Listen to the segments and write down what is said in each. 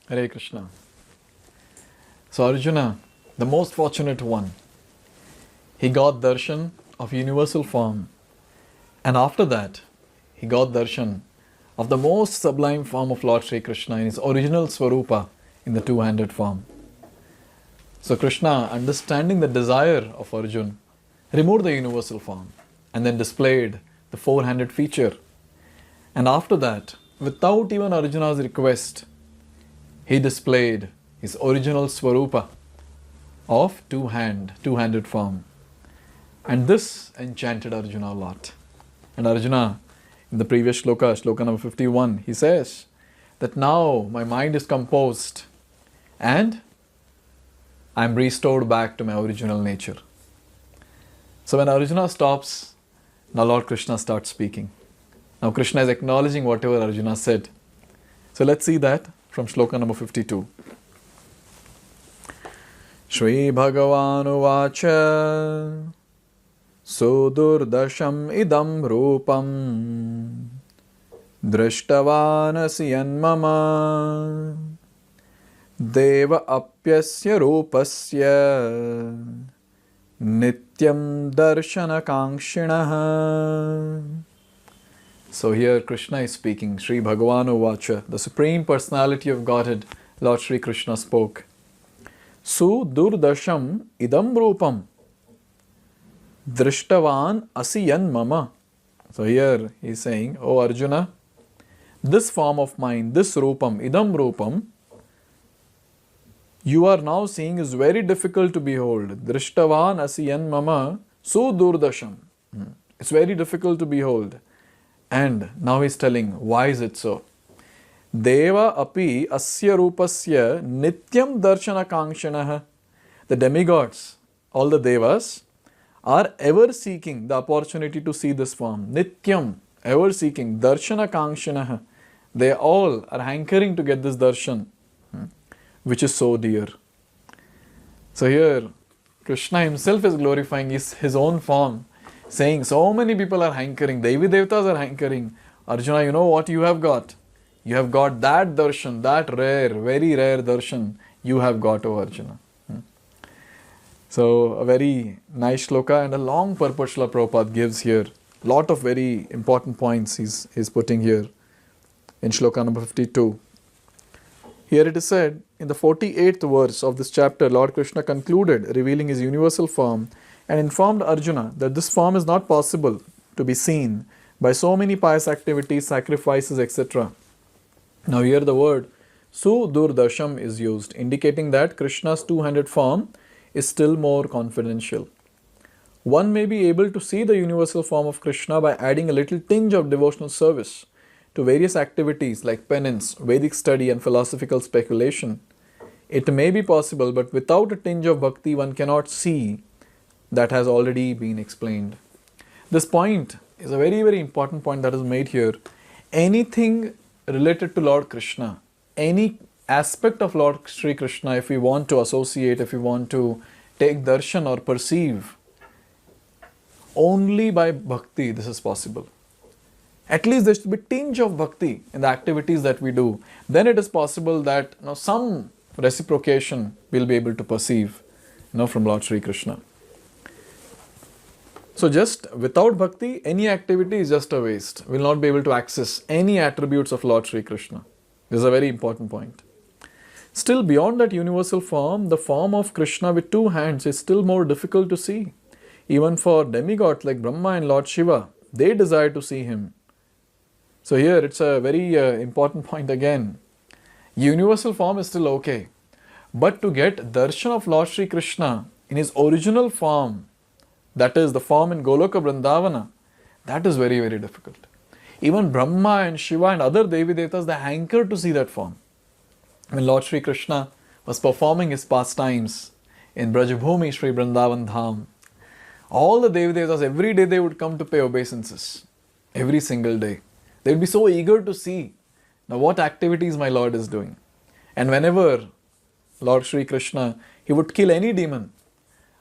Hare Krishna. So Arjuna, the most fortunate one, he got darshan of universal form, and after that he got darshan of the most sublime form of Lord Sri Krishna in his original Swarupa in the two-handed form. So Krishna, understanding the desire of Arjuna, removed the universal form and then displayed the four-handed feature. And after that, without even Arjuna's request, he displayed his original Swarupa of two-handed form. And this enchanted Arjuna a lot. And Arjuna, in the previous Śloka, Śloka number 51, he says that now my mind is composed and I am restored back to my original nature. So when Arjuna stops, now Lord Krishna starts speaking. Now Krishna is acknowledging whatever Arjuna said. So let's see that from Śloka number 52. Shri Bhagavan Uvacha Sudurdasham idam rupam Drishtavanasi yanmama Deva apyasya rupasya Nityam darshana kangshinaha. So here Krishna is speaking, Shri Bhagavan Uvacha, the Supreme Personality of Godhead, Lord Shri Krishna spoke. Sudurdasham idam rupam Drishtavan asiyan mama. So here he is saying, O Arjuna, this form of mine, this rupam, idam rupam, you are now seeing is very difficult to behold. Drishtavan asiyan mama sudurdasham. It's very difficult to behold. And now he's telling, why is it so? Deva api asya rupasya nityam darshana kangshanaha. The demigods, all the devas, are ever seeking the opportunity to see this form. Nityam, ever seeking. Darshana kangshanaha. They all are hankering to get this darshan, which is so dear. So here, Krishna himself is glorifying his own form, saying so many people are hankering, Devi Devatas are hankering. Arjuna, you know what you have got? You have got that darshan, that rare, very rare darshan you have got, O Arjuna. So a very nice shloka and a long purport Srila Prabhupada gives here. Lot of very important points he's putting here in shloka number 52. Here it is said, in the 48th verse of this chapter, Lord Krishna concluded, revealing his universal form, and informed Arjuna that this form is not possible to be seen by so many pious activities, sacrifices, etc. Now here the word Sudurdasham is used, indicating that Krishna's two-handed form is still more confidential. One may be able to see the universal form of Krishna by adding a little tinge of devotional service to various activities like penance, Vedic study and philosophical speculation. It may be possible, but without a tinge of bhakti one cannot see that has already been explained. This point is a very, very important point that is made here. Anything related to Lord Krishna, any aspect of Lord Sri Krishna, if we want to associate, if we want to take darshan or perceive, only by bhakti this is possible. At least there should be tinge of bhakti in the activities that we do. Then it is possible that some reciprocation we'll be able to perceive from Lord Sri Krishna. So just without bhakti, any activity is just a waste. We'll not be able to access any attributes of Lord Sri Krishna. This is a very important point. Still, beyond that universal form, the form of Krishna with two hands is still more difficult to see. Even for demigods like Brahma and Lord Shiva, they desire to see him. So here it's a very important point again. Universal form is still okay. But to get darshan of Lord Sri Krishna in his original form, that is the form in Goloka Vrindavana, that is very, very difficult. Even Brahma and Shiva and other Devi Devatas, they hanker to see that form. When Lord Sri Krishna was performing his pastimes in Brajabhumi Sri Vrindavan Dham, all the Devi Devatas, every day they would come to pay obeisances. Every single day. They would be so eager to see now what activities my Lord is doing. And whenever Lord Sri Krishna, he would kill any demon,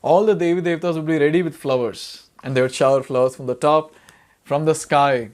all the Devi Devatas would be ready with flowers. And they would shower flowers from the top, from the sky,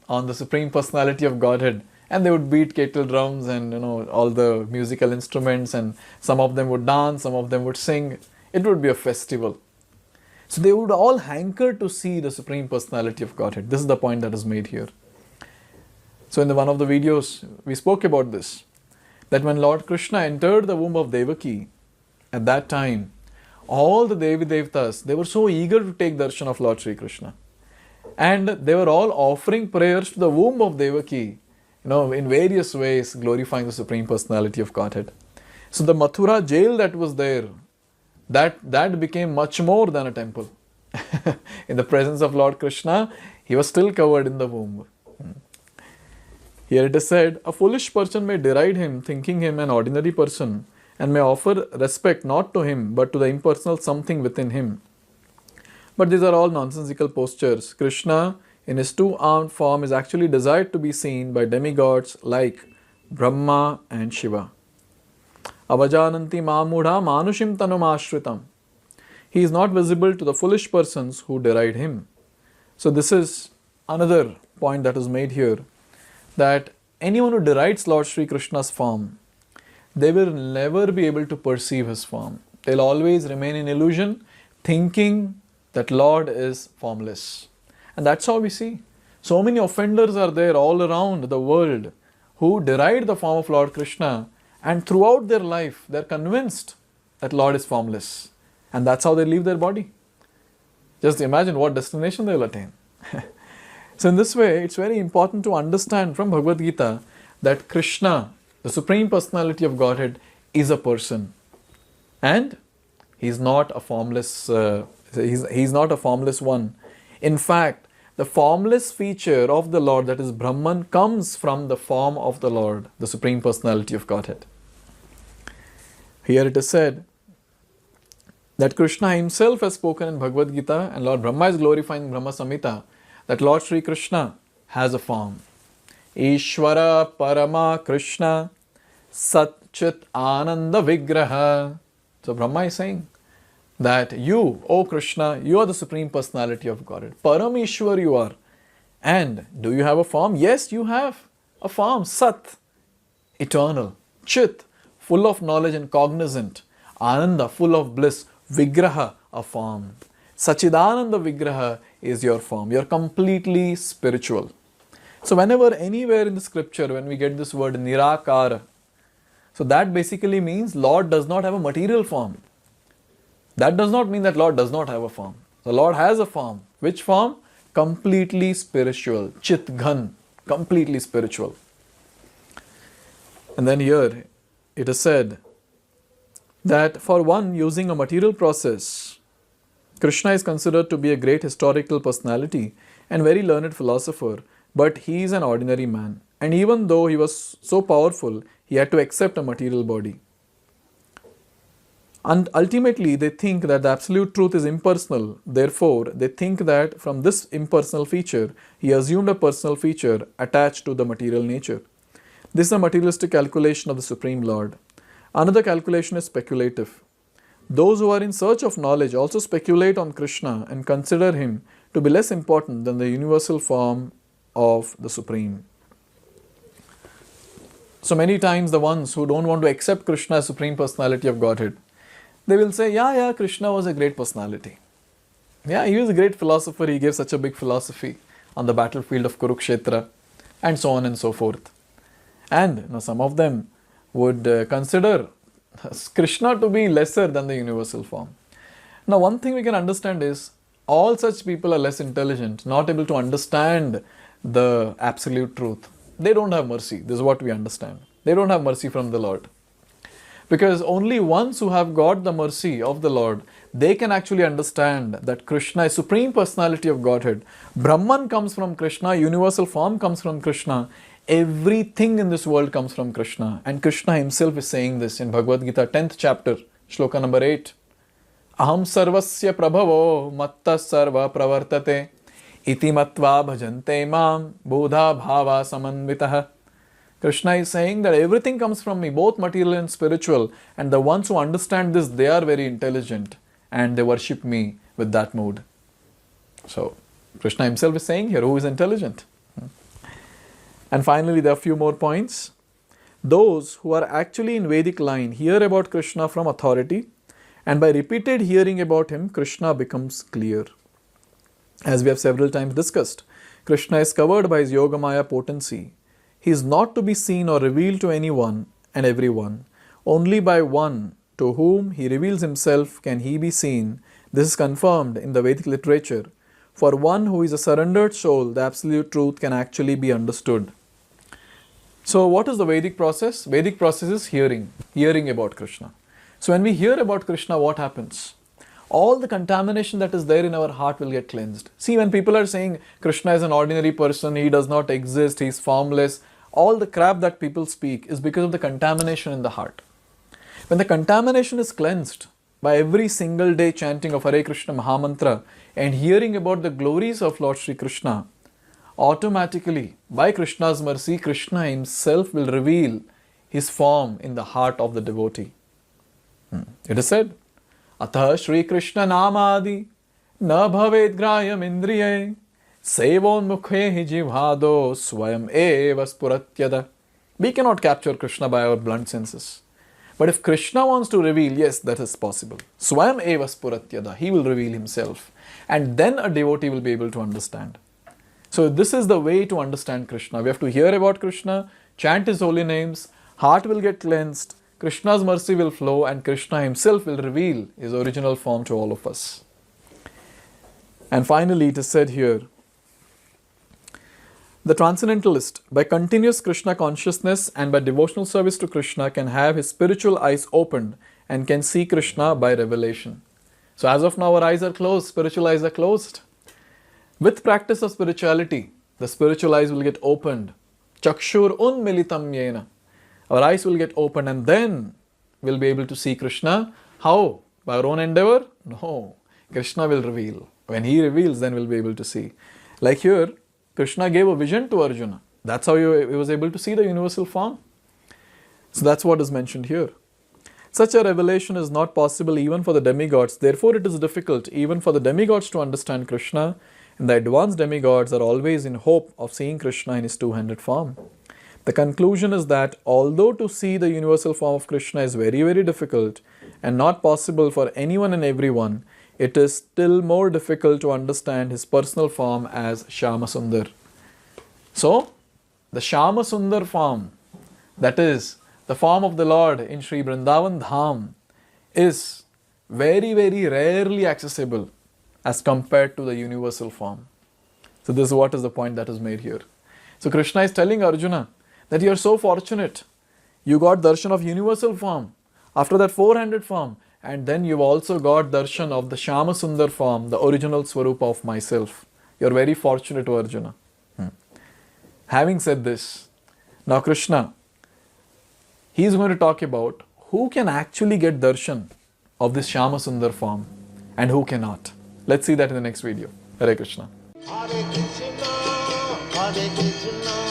on the Supreme Personality of Godhead. and they would beat kettle drums and all the musical instruments, and some of them would dance, some of them would sing. It would be a festival. So they would all hanker to see the Supreme Personality of Godhead. This is the point that is made here. So in one of the videos we spoke about this, that when Lord Krishna entered the womb of Devaki, at that time all the Devi Devtas, they were so eager to take darshan of Lord Sri Krishna, and they were all offering prayers to the womb of Devaki, in various ways glorifying the Supreme Personality of Godhead. So the Mathura jail that was there, that became much more than a temple. In the presence of Lord Krishna, he was still covered in the womb. Here it is said, a foolish person may deride him, thinking him an ordinary person, and may offer respect not to him, but to the impersonal something within him. But these are all nonsensical postures. Krishna, in his two-armed form, is actually desired to be seen by demigods like Brahma and Shiva. Avajananti mamudha manushim tanum ashritam. He is not visible to the foolish persons who deride him. So this is another point that is made here, that anyone who derides Lord Sri Krishna's form, they will never be able to perceive his form. They'll always remain in illusion, thinking that Lord is formless. And that's how we see. So many offenders are there all around the world who deride the form of Lord Krishna, and throughout their life they're convinced that Lord is formless. And that's how they leave their body. Just imagine what destination they will attain. So in this way, it's very important to understand from Bhagavad Gita that Krishna, the Supreme Personality of Godhead, is a person. And he's not a formless he's not a formless one. In fact, the formless feature of the Lord, that is Brahman, comes from the form of the Lord, the Supreme Personality of Godhead. Here it is said that Krishna himself has spoken in Bhagavad Gita, and Lord Brahma is glorifying Brahma Samhita, that Lord Sri Krishna has a form. Ishvara Parama Krishna Sat Chit Ananda Vigraha. So Brahma is saying that you, O Krishna, you are the Supreme Personality of Godhead. Parameshwar you are. And do you have a form? Yes, you have a form. Sat, eternal. Chit, full of knowledge and cognizant. Ananda, full of bliss. Vigraha, a form. Sachidananda Vigraha is your form. You are completely spiritual. So whenever, anywhere in the scripture, when we get this word Nirakara, so that basically means Lord does not have a material form. That does not mean that Lord does not have a form. The Lord has a form. Which form? Completely spiritual. Chit Ghan, completely spiritual. And then here it is said that for one using a material process, Krishna is considered to be a great historical personality and very learned philosopher, but he is an ordinary man. And even though he was so powerful, he had to accept a material body. And ultimately, they think that the absolute truth is impersonal. Therefore, they think that from this impersonal feature, he assumed a personal feature attached to the material nature. This is a materialistic calculation of the Supreme Lord. Another calculation is speculative. Those who are in search of knowledge also speculate on Krishna and consider him to be less important than the universal form of the Supreme. So many times the ones who don't want to accept Krishna as Supreme Personality of Godhead, they will say, yeah, Krishna was a great personality. Yeah, he was a great philosopher. He gave such a big philosophy on the battlefield of Kurukshetra, and so on and so forth. And some of them would consider Krishna to be lesser than the universal form. Now, one thing we can understand is all such people are less intelligent, not able to understand the absolute truth. They don't have mercy. This is what we understand. They don't have mercy from the Lord. Because only ones who have got the mercy of the Lord, they can actually understand that Krishna is Supreme Personality of Godhead. Brahman comes from Krishna, universal form comes from Krishna. Everything in this world comes from Krishna. And Krishna himself is saying this in Bhagavad Gita, 10th chapter, Śloka number 8. Aham sarvasya prabhavo matta sarva pravartate iti matva bhajante mam bodha bhava samanvitaha. Krishna is saying that everything comes from me, both material and spiritual, and the ones who understand this, they are very intelligent and they worship me with that mood. So, Krishna himself is saying here, who is intelligent? And finally, there are a few more points. Those who are actually in Vedic line hear about Krishna from authority, and by repeated hearing about him, Krishna becomes clear. As we have several times discussed, Krishna is covered by his Yogamaya potency. He is not to be seen or revealed to anyone and everyone. Only by one to whom he reveals himself can he be seen. This is confirmed in the Vedic literature. For one who is a surrendered soul, the absolute truth can actually be understood. So what is the Vedic process? Vedic process is hearing about Krishna. So when we hear about Krishna, what happens? All the contamination that is there in our heart will get cleansed. See, when people are saying Krishna is an ordinary person, he does not exist, he is formless, all the crap that people speak is because of the contamination in the heart. When the contamination is cleansed by every single day chanting of Hare Krishna Mahamantra and hearing about the glories of Lord Sri Krishna, automatically, by Krishna's mercy, Krishna himself will reveal his form in the heart of the devotee. It is said, Atha Shri Krishna Namadi Na Bhavet Grayam Indriye Sevon Mukhe Hi Jivhado Swayam Eva Spuratyada. We cannot capture Krishna by our blunt senses. But if Krishna wants to reveal, yes, that is possible. Swayam Eva Spuratyada. He will reveal himself. And then a devotee will be able to understand. So this is the way to understand Krishna. We have to hear about Krishna, chant his holy names, heart will get cleansed, Krishna's mercy will flow, and Krishna himself will reveal his original form to all of us. And finally, it is said here, the transcendentalist, by continuous Krishna consciousness and by devotional service to Krishna, can have his spiritual eyes opened and can see Krishna by revelation. So as of now, our eyes are closed, spiritual eyes are closed. With practice of spirituality, the spiritual eyes will get opened. Chakshur unmilitam yena. Our eyes will get opened and then we'll be able to see Krishna. How? By our own endeavor? No. Krishna will reveal. When he reveals, then we'll be able to see. Like here, Krishna gave a vision to Arjuna. That's how he was able to see the universal form. So that's what is mentioned here. Such a revelation is not possible even for the demigods. Therefore, it is difficult even for the demigods to understand Krishna. And the advanced demigods are always in hope of seeing Krishna in his two-handed form. The conclusion is that although to see the universal form of Krishna is very, very difficult and not possible for anyone and everyone, it is still more difficult to understand his personal form as Shyama Sundar. So, the Shyama Sundar form, that is, the form of the Lord in Sri Vrindavan Dham, is very, very rarely accessible as compared to the universal form. So this is what is the point that is made here. So Krishna is telling Arjuna that you are so fortunate. You got darshan of universal form, after that four-handed form, and then you've also got darshan of the Shyama Sundar form, the original Swarupa of myself. You're very fortunate, Arjuna. Having said this, now Krishna, he is going to talk about who can actually get darshan of this Shyama Sundar form and who cannot. Let's see that in the next video. Hare Krishna. Hare Krishna, Hare Krishna.